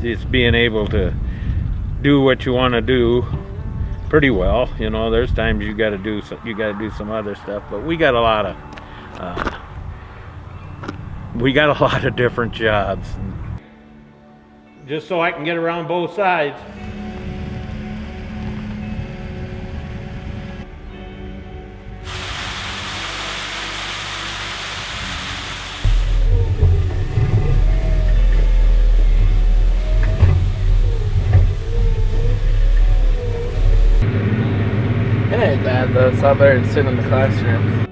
Just being able to do what you want to do pretty well. You know, there's times you got to do some other stuff, but we got a lot of different jobs. Just so I can get around both sides. It ain't bad though, it's not better than sitting in the classroom.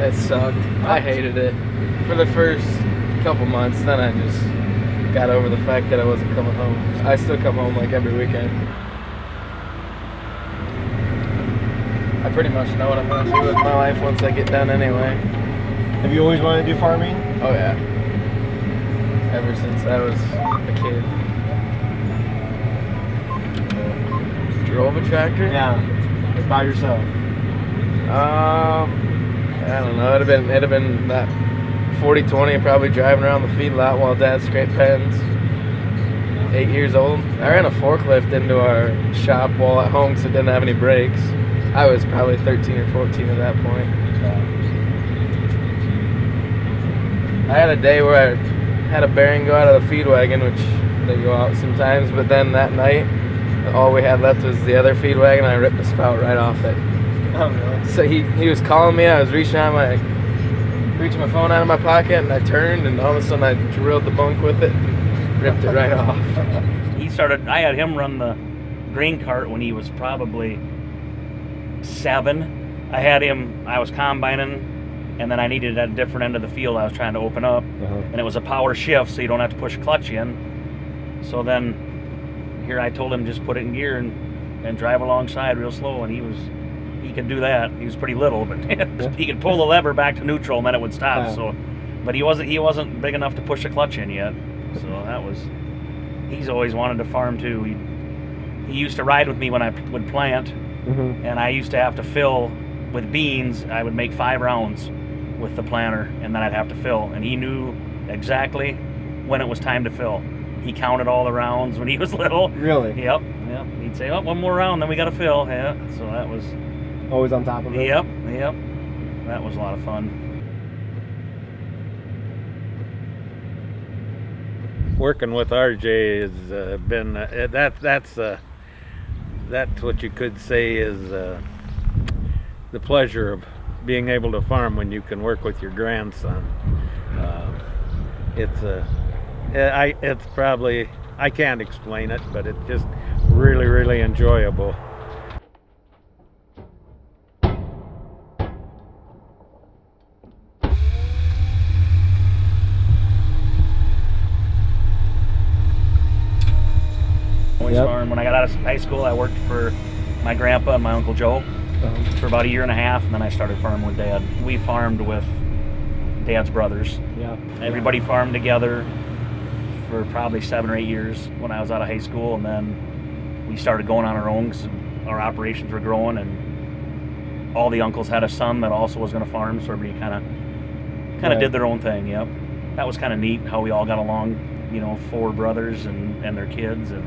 It sucked. I hated it for the first couple months, then I just got over the fact that I wasn't coming home. I still come home like every weekend. I pretty much know what I'm gonna do with my life once I get done anyway. Have you always wanted to do farming? Oh yeah. Ever since I was a kid. Drove a tractor? Yeah. By yourself? I don't know. It'd have been that 40-20, probably driving around the feedlot while Dad scraped pens. 8 years old. I ran a forklift into our shop while at home because it didn't have any brakes. I was probably 13 or 14 at that point. I had a day where I had a bearing go out of the feed wagon, which they go out sometimes, but then that night, all we had left was the other feed wagon. I ripped the spout right off it. Oh, really? So he was calling me. I was reaching my phone out of my pocket, and I turned, and all of a sudden I drilled the bunk with it and ripped it right off. I had him run the grain cart when he was probably 7. I was combining, and then I needed at a different end of the field I was trying to open up, and it was a power shift, so you don't have to push a clutch in. So then here I told him just put it in gear and drive alongside real slow, and he could do that. He was pretty little, but he could pull the lever back to neutral and then it would stop. Yeah. So, but he wasn't big enough to push a clutch in yet. So he's always wanted to farm too. He used to ride with me when I would plant, and I used to have to fill with beans. I would make 5 rounds with the planter, and then I'd have to fill. And he knew exactly when it was time to fill. He counted all the rounds when he was little. Really? Yep. He'd say, "Oh, one more round, then we got to fill." Yeah. So that was always on top of it. Yep. That was a lot of fun. Working with RJ has been that's what you could say is the pleasure of being able to farm when you can work with your grandson. It's probably, I can't explain it, but it's just really, really enjoyable. Farm. When I got out of high school, I worked for my grandpa and my Uncle Joe for about 1.5 years, and then I started farming with Dad. We farmed with Dad's brothers. Yeah. Everybody farmed together for probably 7 or 8 years when I was out of high school, and then we started going on our own because our operations were growing, and all the uncles had a son that also was going to farm, so everybody kind of did their own thing. Yep. That was kind of neat how we all got along, 4 brothers and their kids. And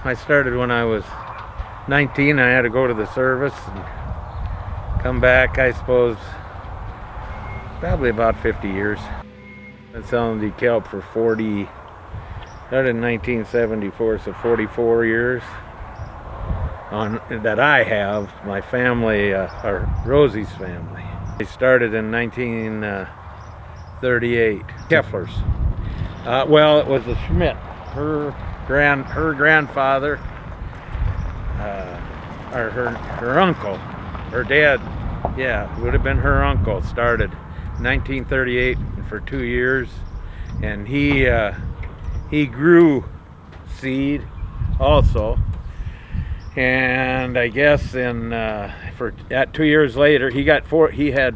I started when I was 19, I had to go to the service and come back, I suppose, probably about 50 years. Been selling DeKalb for 40, started in 1974, so 44 years. That I have, my family, or Rosie's family. They started in 1938. Keffler's. Well, it was a Schmidt. Her grandfather, or her uncle, her dad, yeah, would have been her uncle. Started 1938 for 2 years, and he grew seed also. And I guess at 2 years later, he had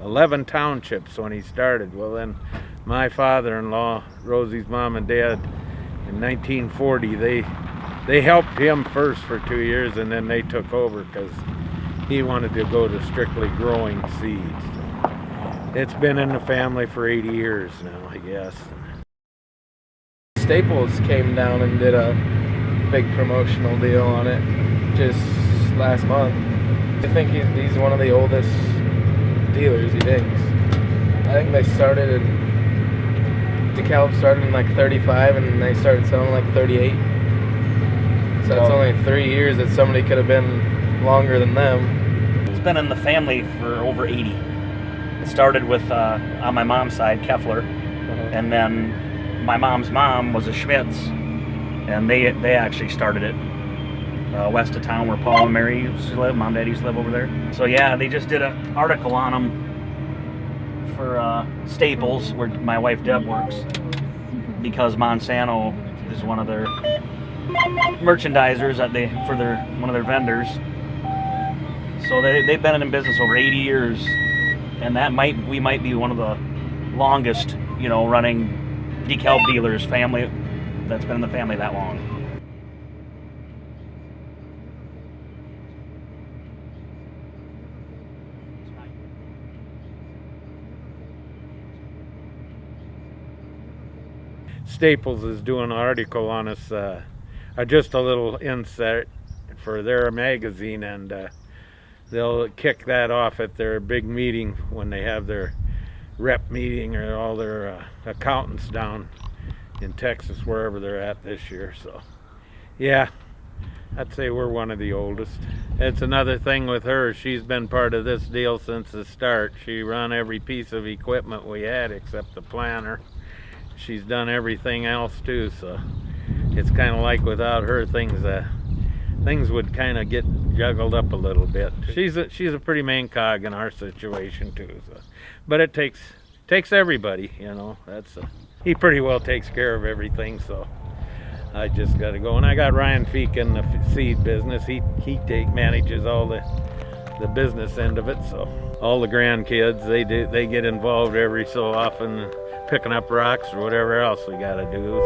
11 townships when he started. Well, then my father-in-law, Rosie's mom and dad, in 1940, they helped him first for 2 years, and then they took over because he wanted to go to strictly growing seeds. It's been in the family for 80 years now, I guess. Staples came down and did a big promotional deal on it just last month. I think he's one of the oldest dealers, he thinks. I think they started DeKalb started in like 35 and they started selling like 38. So it's only 3 years that somebody could have been longer than them. It's been in the family for over 80. It started with, on my mom's side, Keffler, and then my mom's mom was a Schmitz, and they actually started it west of town where Paul and Mary used to live. Mom and Dad used to live over there. So yeah, they just did an article on them for Staples, where my wife Deb works, because Monsanto is one of their merchandisers for one of their vendors. So they've been in business over 80 years, and we might be one of the longest, running DeKalb dealers family that's been in the family that long. Staples is doing an article on us, just a little insert for their magazine, and they'll kick that off at their big meeting when they have their rep meeting, or all their accountants down in Texas, wherever they're at this year. So yeah, I'd say we're one of the oldest. It's another thing with her, she's been part of this deal since the start. She run every piece of equipment we had except the planter. She's done everything else too, so it's kind of like without her, things would kind of get juggled up a little bit. She's a pretty main cog in our situation too. So, but it takes everybody, he pretty well takes care of everything. So I just got to go, and I got Ryan Feek in the seed business. He manages all the business end of it. So all the grandkids, they get involved every so often, picking up rocks or whatever else we got to do.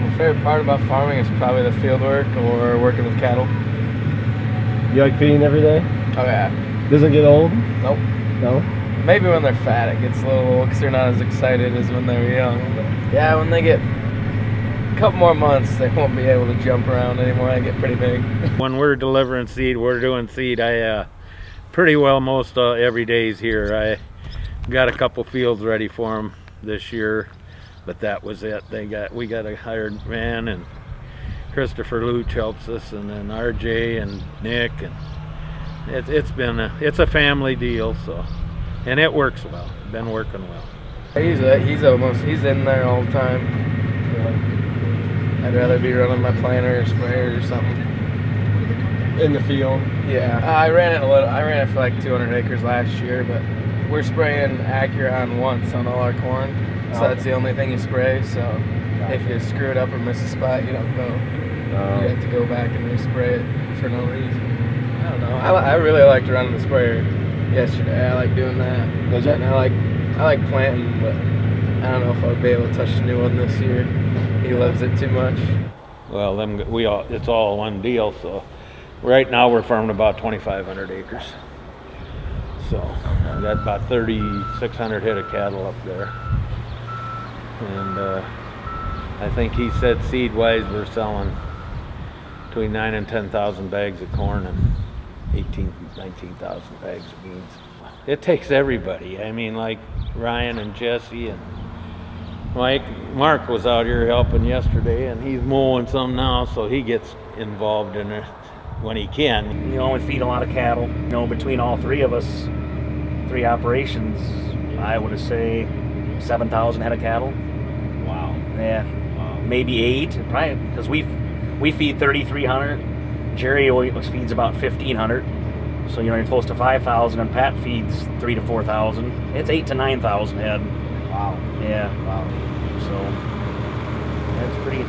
My favorite part about farming is probably the field work or working with cattle. You like feeding every day? Oh yeah. Does it get old? Nope. No? Maybe when they're fat it gets a little old because they're not as excited as when they were young. But yeah, when they get a couple more months, they won't be able to jump around anymore. They get pretty big. When we're delivering seed, we're doing seed, I pretty well most every day's here. I got a couple fields ready for them this year, but that was it. We got a hired man, and Christopher Luch helps us, and then RJ and Nick, and it's a family deal, so, and it works well. Been working well. He's in there all the time. I'd rather be running my planter or sprayer or something. In the field? Yeah, I ran it for like 200 acres last year, but we're spraying Acuron once on all our corn, so that's the only thing you spray. So if you screw it up or miss a spot, you don't go. You have to go back and respray it for no reason. I don't know. I really liked running the sprayer yesterday. I like doing that. Does it? And I like planting, but I don't know if I'll be able to touch the new one this year. He loves it too much. Well, it's all one deal, so right now we're farming about 2,500 acres. So we got about 3,600 head of cattle up there. And I think he said seed-wise we're selling between 9,000 and 10,000 bags of corn and 18,000, 19,000 bags of beans. It takes everybody. I mean, like Ryan and Jesse and Mike. Mark was out here helping yesterday, and he's mowing some now, so he gets involved in it when he can. You know, we feed a lot of cattle. You know, between all three of us, 3 operations, I would say 7,000 head of cattle. Wow. Yeah, maybe 8, probably, because we feed 3,300. Jerry always feeds about 1,500. So you know you're close to 5,000, and Pat feeds 3,000 to 4,000. It's 8,000 to 9,000 head. Wow. Yeah. Wow. So that's pretty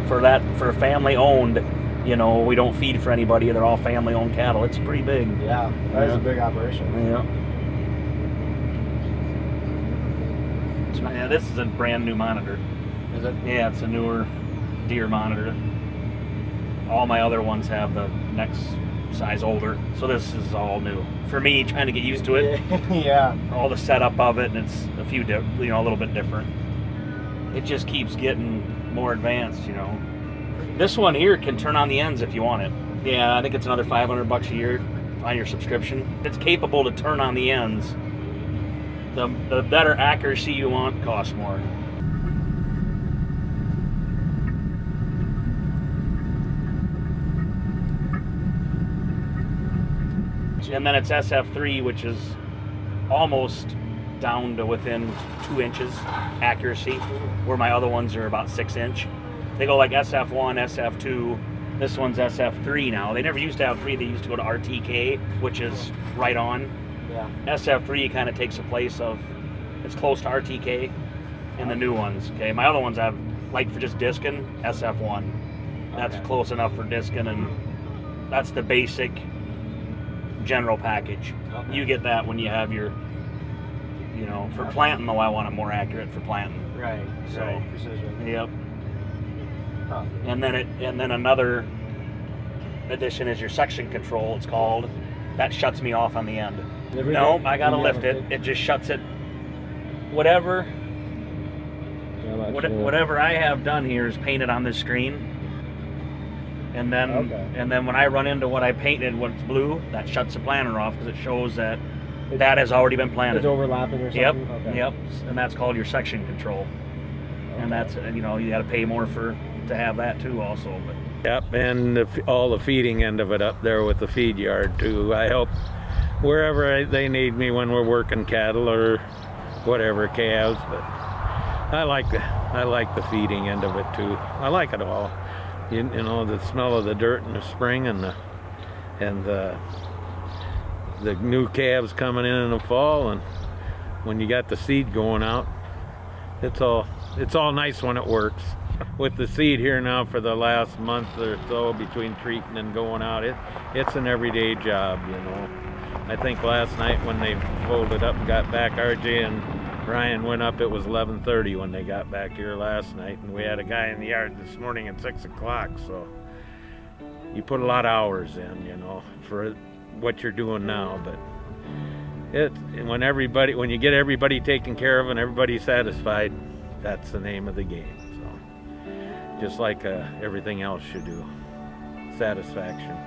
for family owned. You know, we don't feed for anybody. They're all family owned cattle. It's pretty big. Yeah, that is a big operation. Yeah. Yeah, this is a brand new monitor. Is it? Yeah, it's a newer deer monitor. All my other ones have the next size older, so this is all new for me, trying to get used to it. Yeah. All the setup of it, and it's a little bit different. It just keeps getting more advanced, you know. This one here can turn on the ends if you want it. Yeah, I think it's another $500 a year on your subscription. It's capable to turn on the ends. The better accuracy you want costs more. And then it's SF3, which is almost down to within 2 inches accuracy, where my other ones are about 6 inch. They go like SF1, SF2. This one's SF3 now. They never used to have 3. They used to go to RTK, which is right on. Yeah. SF3 kind of takes the place of, it's close to RTK in the new ones. Okay, my other ones I've, like for just discing, SF1. That's close enough for discing, and that's the basic general package. Okay. You get that when you have your, you know, for planting though, I want it more accurate for planting. Right. So, right. Precision. Yep. Huh. And then another addition is your section control, it's called. That shuts me off on the end. No, I gotta lift it. It just shuts it. Whatever I have done here is painted on this screen. And then when I run into what I painted, what's blue, that shuts the planter off because it shows that that has already been planted. It's overlapping or something? Yep, Okay. yep. And that's called your section control. Okay. And that's, you know, you got to pay more to have that too also. But. Yep, and all the feeding end of it up there with the feed yard too. I help wherever they need me when we're working cattle or whatever, calves, but I like the feeding end of it too. I like it all. You know, the smell of the dirt in the spring and the new calves coming in the fall, and when you got the seed going out, it's all nice when it works. With the seed here now for the last month or so between treating and going out, it's an everyday job, you know. I think last night when they folded up and got back, RJ and Ryan went up, it was 11:30 when they got back here last night, and we had a guy in the yard this morning at 6 o'clock, so you put a lot of hours in, you know, for what you're doing now, but when you get everybody taken care of and everybody satisfied, that's the name of the game. So just like everything else should do, satisfaction.